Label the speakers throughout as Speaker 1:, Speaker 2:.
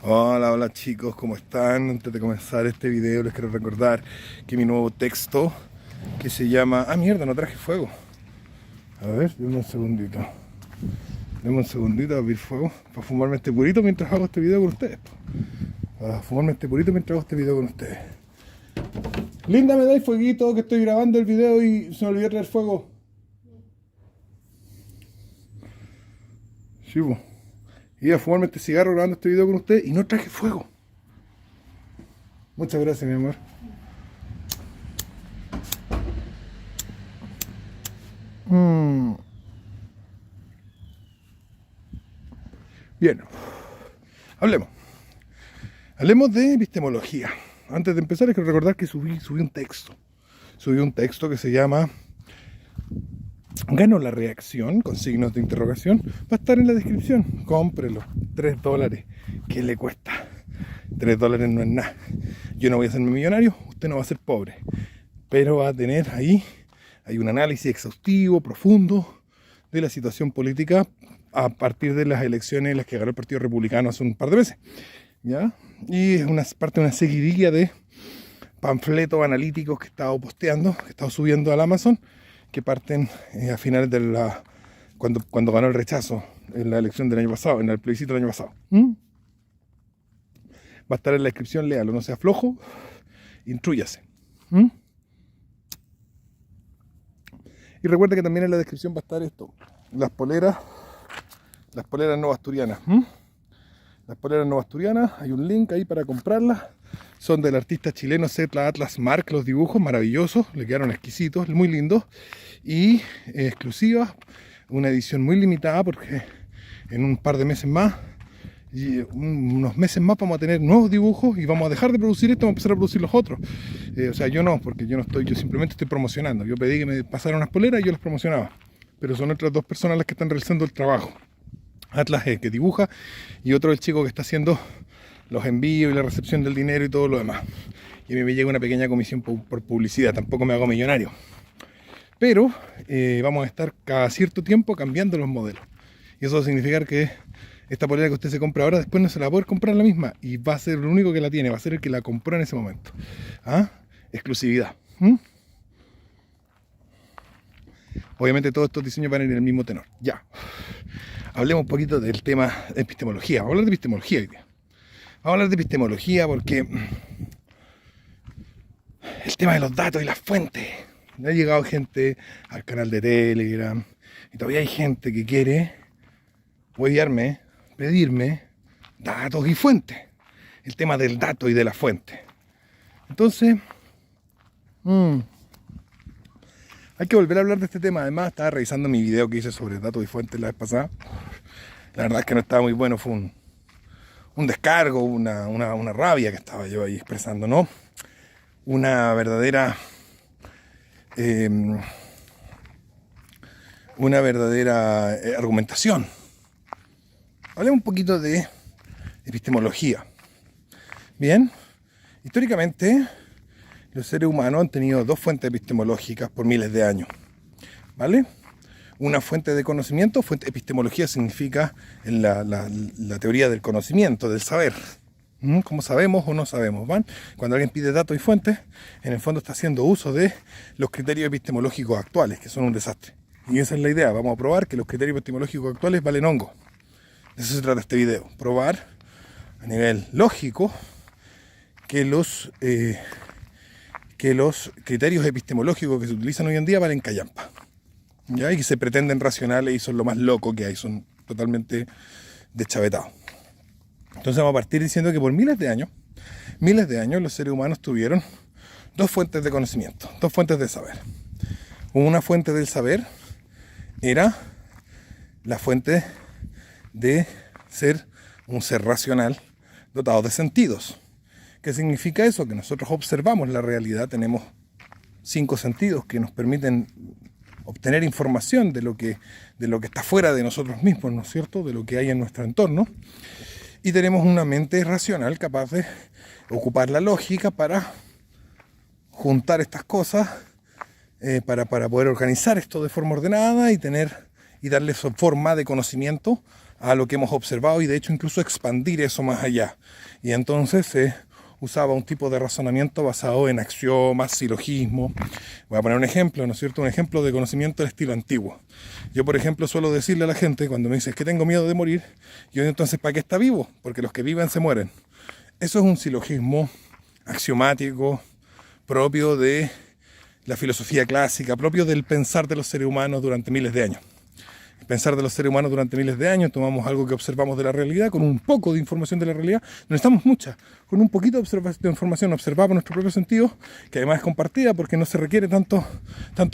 Speaker 1: Hola, hola chicos, ¿cómo están? Antes de comenzar este video les quiero recordar que mi nuevo texto que se llama... Ah, mierda, no traje fuego. A ver, denme un segundito. Denme un segundito a abrir fuego para fumarme este purito mientras hago este video con ustedes. Para fumarme este purito mientras hago este video con ustedes. Linda, ¿me dais fueguito? Que estoy grabando el video y se me olvidó traer fuego. Sí, pues. Iba a fumarme este cigarro grabando este video con ustedes y no traje fuego. Muchas gracias, mi amor. Bien, hablemos. Hablemos de epistemología. Antes de empezar, hay que recordar que subí un texto. Subí un texto que se llama Gano la reacción, con signos de interrogación. Va a estar en la descripción. Cómprelo. $3. ¿Qué le cuesta? $3 no es nada. Yo no voy a hacerme millonario, usted no va a ser pobre. Pero va a tener ahí, hay un análisis exhaustivo, profundo, de la situación política a partir de las elecciones en las que ganó el Partido Republicano hace un par de meses. ¿Ya? Y es parte de una seguidilla de panfletos analíticos que he estado posteando, que he estado subiendo al Amazon, que parten a finales de cuando ganó el rechazo en la elección del año pasado, en el plebiscito del año pasado. Va a estar en la descripción, léalo, no sea flojo, intrúyase. Y recuerde que también en la descripción va a estar esto, las poleras novasturianas. Las poleras novasturianas, hay un link ahí para comprarlas. Son del artista chileno Zetla Atlas Mark, los dibujos maravillosos, le quedaron exquisitos, muy lindos. Y exclusivas, una edición muy limitada porque en un par de meses más, y unos meses más vamos a tener nuevos dibujos y vamos a dejar de producir esto, vamos a empezar a producir los otros. O sea, yo no, porque yo simplemente estoy promocionando. Yo pedí que me pasaran unas poleras y yo las promocionaba. Pero son otras dos personas las que están realizando el trabajo. Atlas que dibuja y otro el chico que está haciendo los envíos y la recepción del dinero y todo lo demás. Y a mí me llega una pequeña comisión por publicidad, tampoco me hago millonario. Pero vamos a estar cada cierto tiempo cambiando los modelos. Y eso va a significar que esta polera que usted se compra ahora, después no se la va a poder comprar la misma. Y va a ser el único que la tiene, va a ser el que la compró en ese momento. ¿Ah? Exclusividad. Obviamente todos estos diseños van a ir en el mismo tenor. Ya. Hablemos un poquito del tema de epistemología. Vamos a hablar de epistemología hoy día. Vamos a hablar de epistemología porque el tema de los datos y las fuentes. Ha llegado gente al canal de Telegram y todavía hay gente que quiere huevearme, pedirme datos y fuentes. El tema del dato y de la fuente. Entonces, hay que volver a hablar de este tema. Además, estaba revisando mi video que hice sobre datos y fuentes la vez pasada. La verdad es que no estaba muy bueno, fue un descargo, una rabia que estaba yo ahí expresando, ¿no? Una verdadera argumentación. Hablemos un poquito de epistemología. Bien, históricamente los seres humanos han tenido dos fuentes epistemológicas por miles de años, ¿vale? Una fuente de conocimiento, epistemología significa la teoría del conocimiento, del saber. ¿Cómo sabemos o no sabemos? ¿Van? Cuando alguien pide datos y fuentes, en el fondo está haciendo uso de los criterios epistemológicos actuales, que son un desastre. Y esa es la idea, vamos a probar que los criterios epistemológicos actuales valen hongo. De eso se trata este video, probar a nivel lógico que los criterios epistemológicos que se utilizan hoy en día valen callampa. ¿Ya? Y que se pretenden racionales y son lo más loco que hay, son totalmente deschavetados. Entonces vamos a partir diciendo que por miles de años los seres humanos tuvieron dos fuentes de conocimiento, dos fuentes de saber. Una fuente del saber era la fuente de ser un ser racional dotado de sentidos. ¿Qué significa eso? Que nosotros observamos la realidad, tenemos 5 sentidos que nos permiten obtener información de lo que está fuera de nosotros mismos, ¿no es cierto? De lo que hay en nuestro entorno. Y tenemos una mente racional capaz de ocupar la lógica para juntar estas cosas, para poder organizar esto de forma ordenada y darle forma de conocimiento a lo que hemos observado y de hecho incluso expandir eso más allá. Y entonces se usaba un tipo de razonamiento basado en axiomas, silogismo. Voy a poner un ejemplo, ¿no es cierto? Un ejemplo de conocimiento del estilo antiguo. Yo, por ejemplo, suelo decirle a la gente cuando me dice es que tengo miedo de morir, yo entonces, ¿para qué está vivo? Porque los que viven se mueren. Eso es un silogismo axiomático propio de la filosofía clásica, propio del pensar de los seres humanos durante miles de años. Pensar de los seres humanos durante miles de años, tomamos algo que observamos de la realidad, con un poco de información de la realidad, no necesitamos mucha, con un poquito de información observada por nuestro propio sentido, que además es compartida porque no se requiere tanto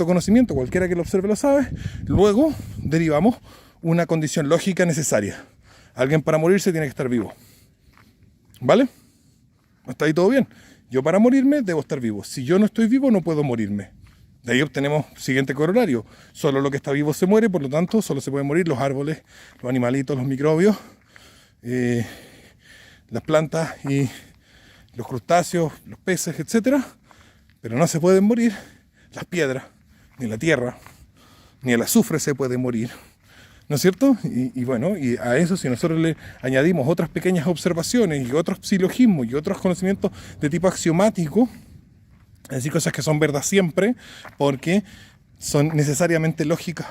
Speaker 1: conocimiento, cualquiera que lo observe lo sabe, luego derivamos una condición lógica necesaria. Alguien para morirse tiene que estar vivo. ¿Vale? ¿Está ahí todo bien? Yo para morirme debo estar vivo. Si yo no estoy vivo no puedo morirme. De ahí obtenemos siguiente corolario. Solo lo que está vivo se muere, por lo tanto solo se pueden morir los árboles, los animalitos, los microbios, las plantas y los crustáceos, los peces, etc. Pero no se pueden morir las piedras, ni la tierra, ni el azufre se puede morir. ¿No es cierto? Y bueno, y a eso si nosotros le añadimos otras pequeñas observaciones y otros silogismos y otros conocimientos de tipo axiomático, es decir, cosas que son verdad siempre, porque son necesariamente lógicas.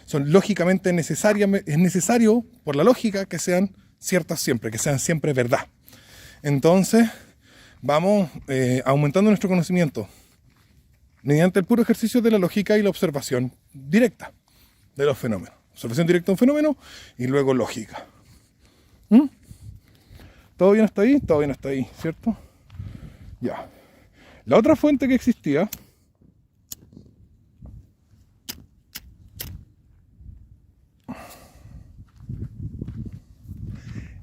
Speaker 1: Son lógicamente necesarias, es necesario, por la lógica, que sean ciertas siempre, que sean siempre verdad. Entonces, vamos aumentando nuestro conocimiento mediante el puro ejercicio de la lógica y la observación directa de los fenómenos. Observación directa de un fenómeno y luego lógica. ¿Todo bien hasta ahí? Todo bien hasta ahí, ¿cierto? Ya. La otra fuente que existía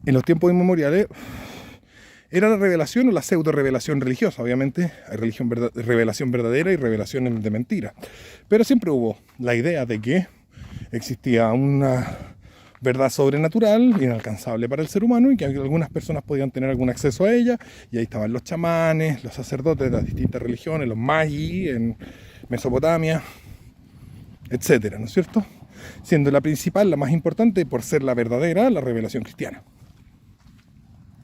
Speaker 1: en los tiempos inmemoriales era la revelación o la pseudo-revelación religiosa. Obviamente hay revelación verdadera y revelación de mentira. Pero siempre hubo la idea de que existía una verdad sobrenatural, inalcanzable para el ser humano, y que algunas personas podían tener algún acceso a ella, y ahí estaban los chamanes, los sacerdotes de las distintas religiones, los magis en Mesopotamia, etcétera, ¿no es cierto? Siendo la principal, la más importante, por ser la verdadera, la revelación cristiana.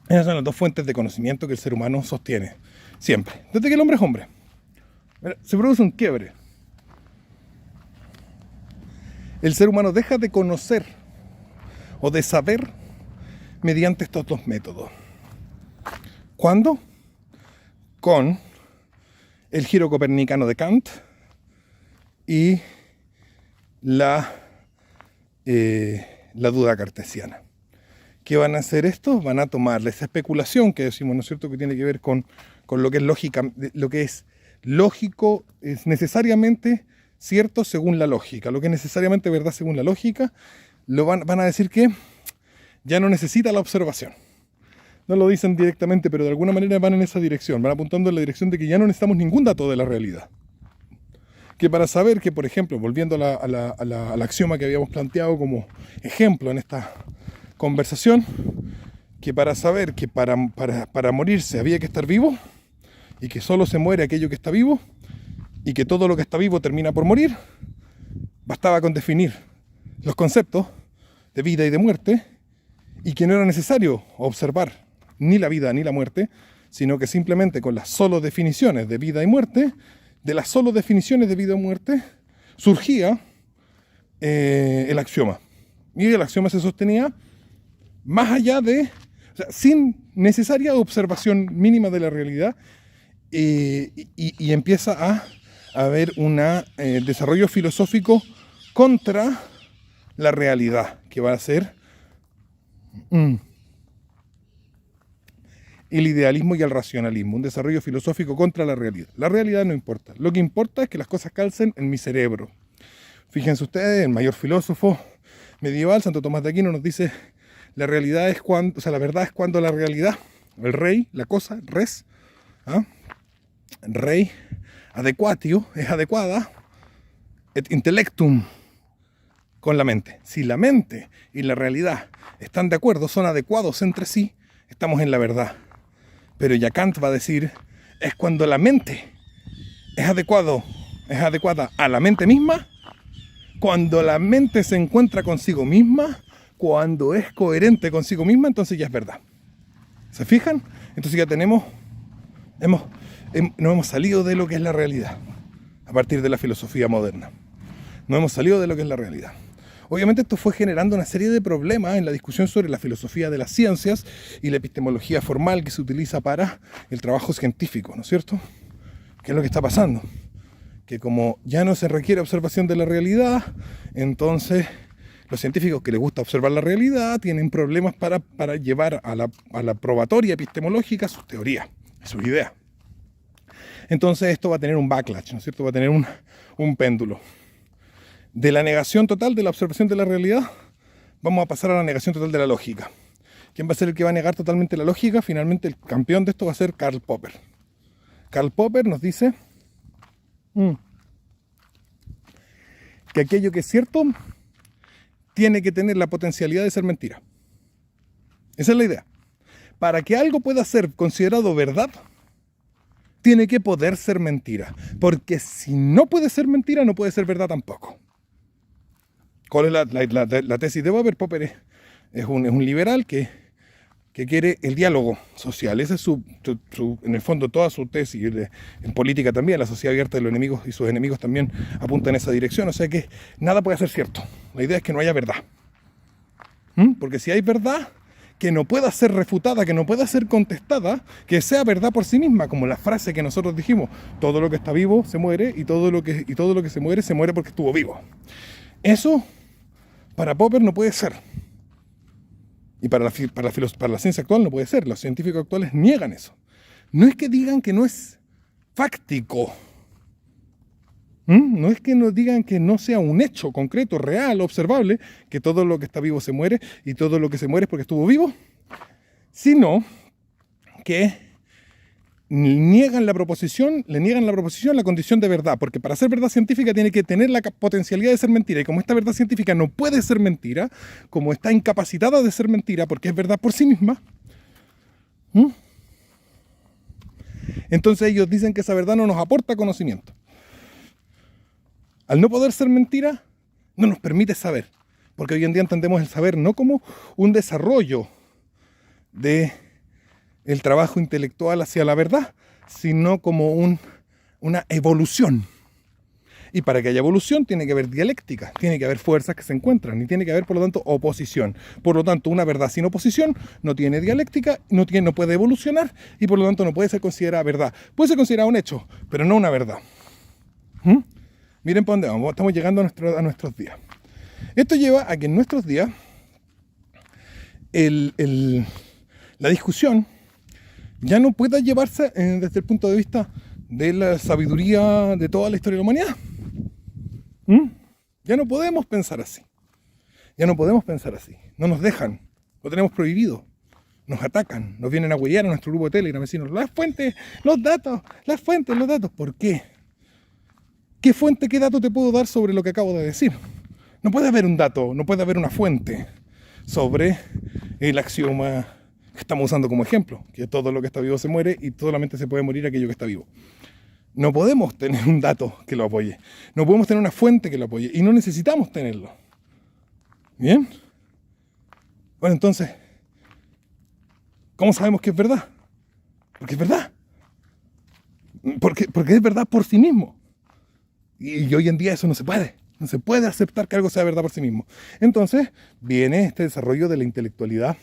Speaker 1: Esas son las dos fuentes de conocimiento que el ser humano sostiene, siempre, desde que el hombre es hombre. Se produce un quiebre. El ser humano deja de conocer o de saber mediante estos dos métodos. ¿Cuándo? Con el giro copernicano de Kant y la duda cartesiana. ¿Qué van a hacer estos? Van a tomar esa especulación que decimos, ¿no es cierto?, que tiene que ver con lo que es lógica, lo que es lógico es necesariamente cierto según la lógica, lo que es necesariamente verdad según la lógica, van a decir que ya no necesita la observación. No lo dicen directamente, pero de alguna manera van en esa dirección, van apuntando en la dirección de que ya no necesitamos ningún dato de la realidad. Que para saber que, por ejemplo, volviendo al axioma que habíamos planteado como ejemplo en esta conversación, que para saber que para morirse había que estar vivo, y que solo se muere aquello que está vivo, y que todo lo que está vivo termina por morir, bastaba con definir los conceptos de vida y de muerte, y que no era necesario observar ni la vida ni la muerte, sino que simplemente con las solo definiciones de vida y muerte, de las solo definiciones de vida y muerte, surgía el axioma. Y el axioma se sostenía más allá de, o sea, sin necesaria observación mínima de la realidad, y empieza a haber un desarrollo filosófico contra la realidad, que va a ser el idealismo y el racionalismo, un desarrollo filosófico contra la realidad. La realidad no importa, lo que importa es que las cosas calcen en mi cerebro. Fíjense ustedes, el mayor filósofo medieval, Santo Tomás de Aquino, nos dice, la realidad es cuando, o sea, la verdad es cuando la realidad, el rey, la cosa, res, rey, adequatio, es adecuada, et intellectum, con la mente. Si la mente y la realidad están de acuerdo, son adecuados entre sí, estamos en la verdad. Pero ya Kant va a decir, es cuando la mente es adecuada a la mente misma, cuando la mente se encuentra consigo misma, cuando es coherente consigo misma, entonces ya es verdad. ¿Se fijan? Entonces ya nos hemos salido de lo que es la realidad a partir de la filosofía moderna. No hemos salido de lo que es la realidad. Obviamente esto fue generando una serie de problemas en la discusión sobre la filosofía de las ciencias y la epistemología formal que se utiliza para el trabajo científico, ¿no es cierto? ¿Qué es lo que está pasando? Que como ya no se requiere observación de la realidad, entonces los científicos que les gusta observar la realidad tienen problemas para llevar a la probatoria epistemológica sus teorías, sus ideas. Entonces esto va a tener un backlash, ¿no es cierto? Va a tener un péndulo. De la negación total de la observación de la realidad, vamos a pasar a la negación total de la lógica. ¿Quién va a ser el que va a negar totalmente la lógica? Finalmente el campeón de esto va a ser Karl Popper. Karl Popper nos dice que aquello que es cierto tiene que tener la potencialidad de ser mentira. Esa es la idea. Para que algo pueda ser considerado verdad, tiene que poder ser mentira. Porque si no puede ser mentira, no puede ser verdad tampoco. ¿Cuál es la tesis de Popper? Popper es un liberal que quiere el diálogo social. Esa es en el fondo toda su tesis. En política también, la sociedad abierta de los enemigos y sus enemigos también apuntan en esa dirección. O sea que nada puede ser cierto. La idea es que no haya verdad. Porque si hay verdad que no pueda ser refutada, que no pueda ser contestada, que sea verdad por sí misma, como la frase que nosotros dijimos: todo lo que está vivo se muere y todo lo que se muere porque estuvo vivo. Eso para Popper no puede ser. Y para la ciencia actual no puede ser. Los científicos actuales niegan eso. No es que digan que no es fáctico. No es que nos digan que no sea un hecho concreto, real, observable, que todo lo que está vivo se muere y todo lo que se muere es porque estuvo vivo, sino que le niegan la proposición la condición de verdad, porque para ser verdad científica tiene que tener la potencialidad de ser mentira, y como esta verdad científica no puede ser mentira, como está incapacitada de ser mentira porque es verdad por sí misma, entonces ellos dicen que esa verdad no nos aporta conocimiento. Al no poder ser mentira, no nos permite saber, porque hoy en día entendemos el saber no como un desarrollo de el trabajo intelectual hacia la verdad, sino como una evolución. Y para que haya evolución tiene que haber dialéctica, tiene que haber fuerzas que se encuentran y tiene que haber, por lo tanto, oposición. Por lo tanto, una verdad sin oposición no tiene dialéctica, no puede evolucionar y por lo tanto no puede ser considerada verdad. Puede ser considerada un hecho, pero no una verdad. Miren por dónde vamos, estamos llegando a nuestros días. Esto lleva a que en nuestros días la discusión ya no pueda llevarse desde el punto de vista de la sabiduría de toda la historia de la humanidad. Ya no podemos pensar así. Ya no podemos pensar así. No nos dejan. Lo tenemos prohibido. Nos atacan. Nos vienen a huellar a nuestro grupo de Telegram. Decirnos: las fuentes, los datos, las fuentes, los datos. ¿Por qué? ¿Qué fuente, qué dato te puedo dar sobre lo que acabo de decir? No puede haber un dato, no puede haber una fuente sobre el axioma que estamos usando como ejemplo, que todo lo que está vivo se muere y solamente se puede morir aquello que está vivo. No podemos tener un dato que lo apoye, no podemos tener una fuente que lo apoye y no necesitamos tenerlo. ¿Bien? Bueno, entonces, ¿cómo sabemos que es verdad? Porque es verdad. Porque es verdad por sí mismo. Y hoy en día eso no se puede. No se puede aceptar que algo sea verdad por sí mismo. Entonces viene este desarrollo de la intelectualidad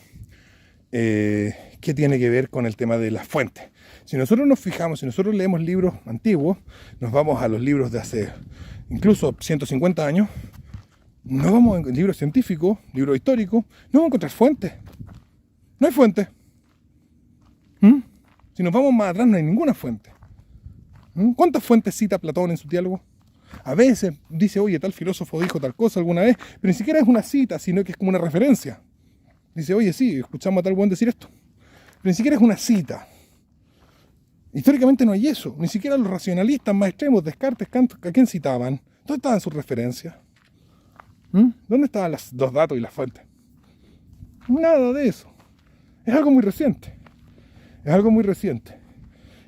Speaker 1: que tiene que ver con el tema de las fuentes. Si nosotros nos fijamos, si nosotros leemos libros antiguos, nos vamos a los libros de hace incluso 150 años, no vamos a libros científicos, libros históricos, no vamos a encontrar fuentes. No hay fuente. Si nos vamos más atrás no hay ninguna fuente. ¿Cuántas fuentes cita Platón en su diálogo? A veces dice: oye, tal filósofo dijo tal cosa alguna vez, pero ni siquiera es una cita, sino que es como una referencia. Dice: oye, sí, escuchamos a tal buen decir esto. Pero ni siquiera es una cita. Históricamente no hay eso. Ni siquiera los racionalistas más extremos, Descartes, Kant, ¿a quién citaban? ¿Dónde estaban sus referencias? ¿Dónde estaban los datos y las fuentes? Nada de eso. Es algo muy reciente. Es algo muy reciente.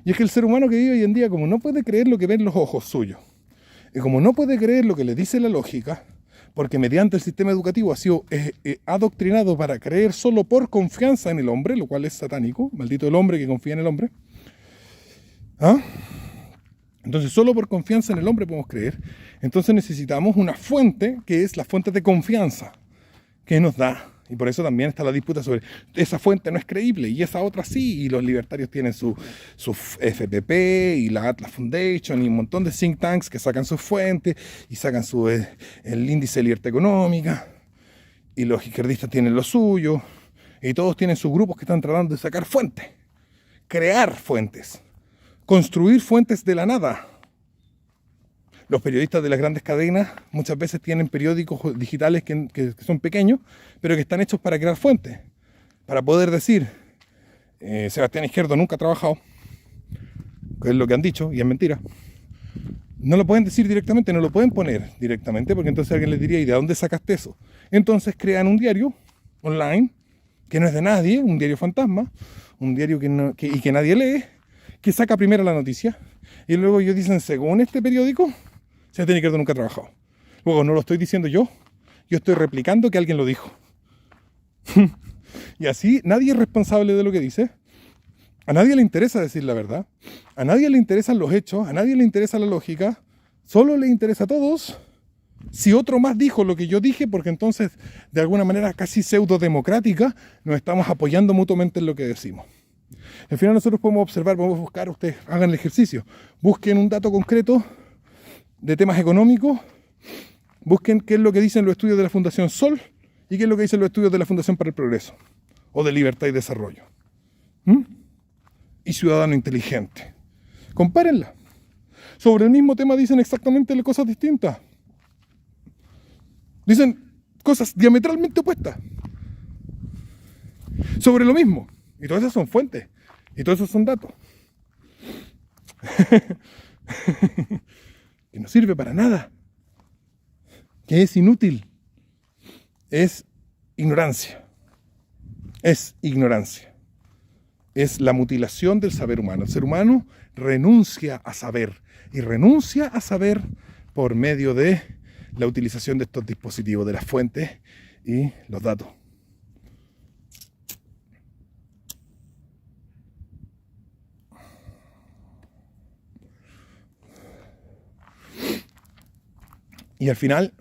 Speaker 1: Y es que el ser humano que vive hoy en día, como no puede creer lo que ven los ojos suyos, y como no puede creer lo que le dice la lógica, porque mediante el sistema educativo ha sido adoctrinado para creer solo por confianza en el hombre, lo cual es satánico, maldito el hombre que confía en el hombre. ¿Ah? Entonces solo por confianza en el hombre podemos creer. Entonces necesitamos una fuente que es la fuente de confianza que nos da. Y por eso también está la disputa sobre esa fuente no es creíble y esa otra sí. Y los libertarios tienen su FPP y la Atlas Foundation y un montón de think tanks que sacan sus fuentes y sacan el índice de libertad económica. Y los izquierdistas tienen lo suyo. Y todos tienen sus grupos que están tratando de sacar fuentes. Crear fuentes. Construir fuentes de la nada. Los periodistas de las grandes cadenas muchas veces tienen periódicos digitales que son pequeños, pero que están hechos para crear fuentes. Para poder decir, Sebastián Izquierdo nunca ha trabajado, que es lo que han dicho, y es mentira. No lo pueden decir directamente, no lo pueden poner directamente, porque entonces alguien les diría, ¿y de dónde sacaste eso? Entonces crean un diario online, que no es de nadie, un diario fantasma, un diario que nadie lee, que saca primero la noticia, y luego ellos dicen, según este periódico, Sebastián Izquierdo nunca ha trabajado. Luego no lo estoy diciendo yo estoy replicando que alguien lo dijo. Y así nadie es responsable de lo que dice. A nadie le interesa decir la verdad. A nadie le interesan los hechos. A nadie le interesa la lógica. Solo le interesa a todos si otro más dijo lo que yo dije, porque entonces, de alguna manera casi pseudo-democrática, nos estamos apoyando mutuamente en lo que decimos. Al final nosotros podemos observar, podemos buscar, ustedes hagan el ejercicio, busquen un dato concreto de temas económicos, busquen qué es lo que dicen los estudios de la Fundación Sol y qué es lo que dicen los estudios de la Fundación para el Progreso o de Libertad y Desarrollo. Y Ciudadano Inteligente. Compárenla. Sobre el mismo tema dicen exactamente cosas distintas. Dicen cosas diametralmente opuestas. Sobre lo mismo. Y todas esas son fuentes. Y todos esos son datos. Que no sirve para nada, que es inútil, es ignorancia, es la mutilación del saber humano. El ser humano renuncia a saber, y renuncia a saber por medio de la utilización de estos dispositivos, de las fuentes y los datos. Y al final,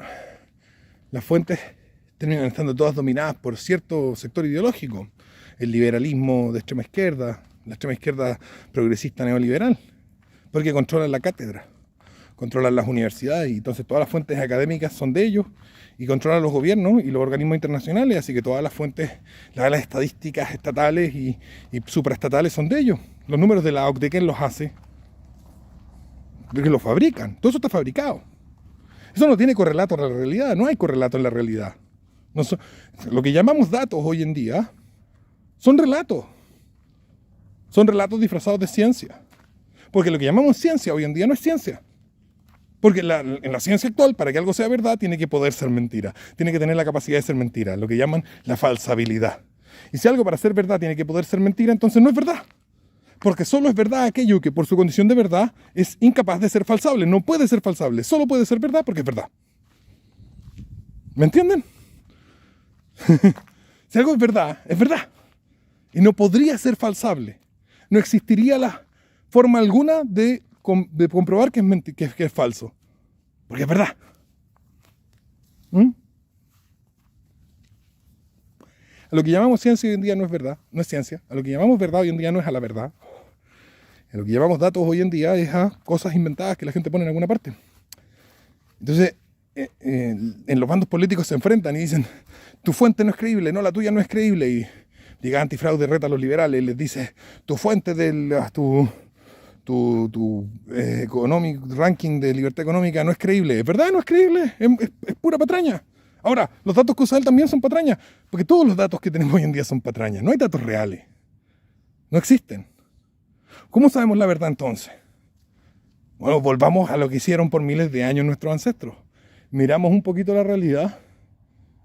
Speaker 1: las fuentes terminan estando todas dominadas por cierto sector ideológico. El liberalismo de extrema izquierda, la extrema izquierda progresista neoliberal, porque controlan la cátedra, controlan las universidades, y entonces todas las fuentes académicas son de ellos, y controlan los gobiernos y los organismos internacionales, así que todas las fuentes, las estadísticas estatales y supraestatales son de ellos. Los números de la OCDE, ¿quién los hace? Porque los fabrican, todo eso está fabricado. Eso no tiene correlato en la realidad, no hay correlato en la realidad. Lo que llamamos datos hoy en día son relatos disfrazados de ciencia. Porque lo que llamamos ciencia hoy en día no es ciencia. Porque en la ciencia actual, para que algo sea verdad, tiene que poder ser mentira. Tiene que tener la capacidad de ser mentira, lo que llaman la falsabilidad. Y si algo para ser verdad tiene que poder ser mentira, entonces no es verdad. Porque solo es verdad aquello que por su condición de verdad es incapaz de ser falsable. No puede ser falsable, solo puede ser verdad porque es verdad. ¿Me entienden? Si algo es verdad, es verdad. Y no podría ser falsable. No existiría la forma alguna de comprobar que es falso. Porque es verdad. A lo que llamamos ciencia hoy en día no es verdad, no es ciencia. A lo que llamamos verdad hoy en día no es a la verdad. A lo que llamamos datos hoy en día es a cosas inventadas que la gente pone en alguna parte. Entonces, en los bandos políticos se enfrentan y dicen, tu fuente no es creíble, no, la tuya no es creíble. Y Liga Antifraude reta a los liberales y les dice, tu fuente tu economic ranking de libertad económica no es creíble. ¿Es verdad? No es creíble, es pura patraña. Ahora, los datos que usa él también son patrañas, porque todos los datos que tenemos hoy en día son patrañas. No hay datos reales. No existen. ¿Cómo sabemos la verdad entonces? Bueno, volvamos a lo que hicieron por miles de años nuestros ancestros. Miramos un poquito la realidad.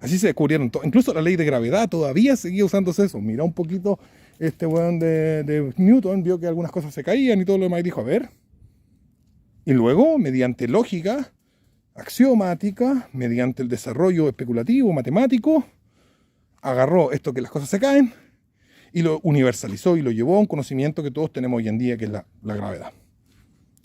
Speaker 1: Así se descubrieron todo. Incluso la ley de gravedad todavía seguía usándose eso. Mira un poquito este weón de Newton, vio que algunas cosas se caían y todo lo demás y dijo, a ver. Y luego, mediante lógica, axiomática, mediante el desarrollo especulativo, matemático, agarró esto que las cosas se caen y lo universalizó y lo llevó a un conocimiento que todos tenemos hoy en día, que es la gravedad.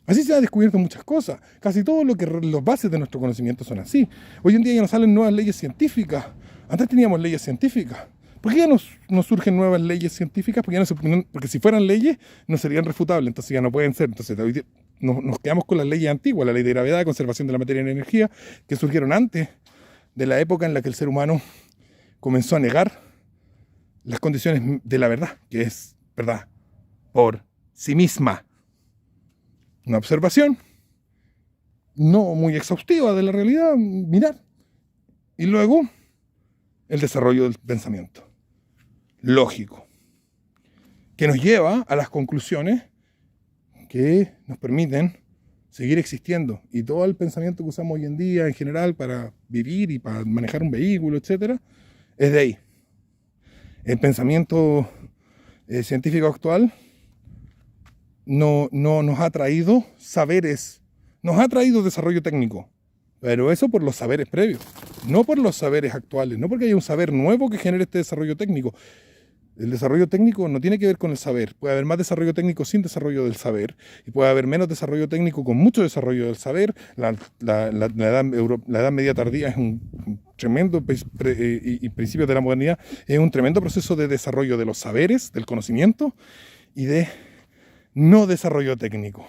Speaker 1: Así se han descubierto muchas cosas. Casi todo lo que las bases de nuestro conocimiento son así. Hoy en día ya nos salen nuevas leyes científicas. Antes teníamos leyes científicas. ¿Por qué ya nos surgen nuevas leyes científicas? Porque si fueran leyes no serían refutables, entonces ya no pueden ser. Entonces nos quedamos con las leyes antiguas, la ley de gravedad, conservación de la materia y la energía, que surgieron antes de la época en la que el ser humano comenzó a negar las condiciones de la verdad, que es verdad por sí misma. Una observación no muy exhaustiva de la realidad, mirar. Y luego el desarrollo del pensamiento lógico, que nos lleva a las conclusiones que nos permiten seguir existiendo. Y todo el pensamiento que usamos hoy en día en general para vivir y para manejar un vehículo, etcétera, es de ahí. El pensamiento científico actual no nos ha traído saberes, nos ha traído desarrollo técnico, pero eso por los saberes previos, no por los saberes actuales, no porque haya un saber nuevo que genere este desarrollo técnico. El desarrollo técnico no tiene que ver con el saber. Puede haber más desarrollo técnico sin desarrollo del saber, y puede haber menos desarrollo técnico con mucho desarrollo del saber. La edad media tardía es un tremendo, y principios de la modernidad, es un tremendo proceso de desarrollo de los saberes, del conocimiento, y de no desarrollo técnico.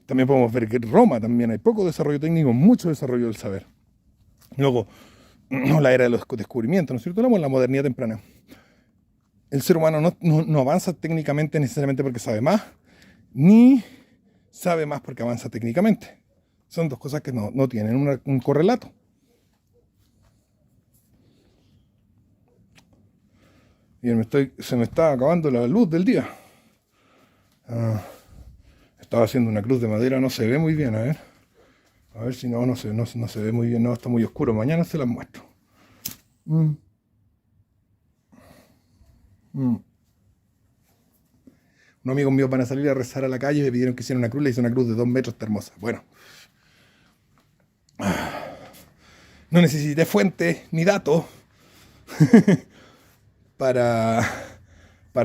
Speaker 1: También podemos ver que en Roma también hay poco desarrollo técnico, mucho desarrollo del saber. Luego, la era de los descubrimientos, ¿no es cierto? La modernidad temprana. El ser humano no avanza técnicamente necesariamente porque sabe más, ni sabe más porque avanza técnicamente. Son dos cosas que no tienen un correlato. Y se me está acabando la luz del día. Estaba haciendo una cruz de madera, no se ve muy bien, a ver si no se ve muy bien, no, está muy oscuro, mañana se las muestro. Unos amigos míos van a salir a rezar a la calle y me pidieron que hiciera una cruz, le hice una cruz de 2 metros, está hermosa. Bueno, no necesité fuente ni datos para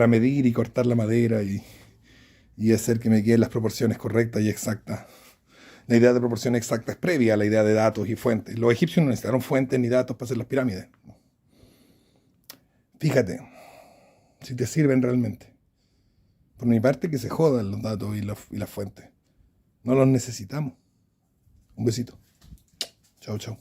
Speaker 1: medir y cortar la madera y hacer que me queden las proporciones correctas y exactas. La idea de proporción exacta es previa a la idea de datos y fuentes. Los egipcios no necesitaron fuentes ni datos para hacer las pirámides. Fíjate, si te sirven realmente. Por mi parte, que se jodan los datos y las fuentes. No los necesitamos. Un besito. Chao, chao.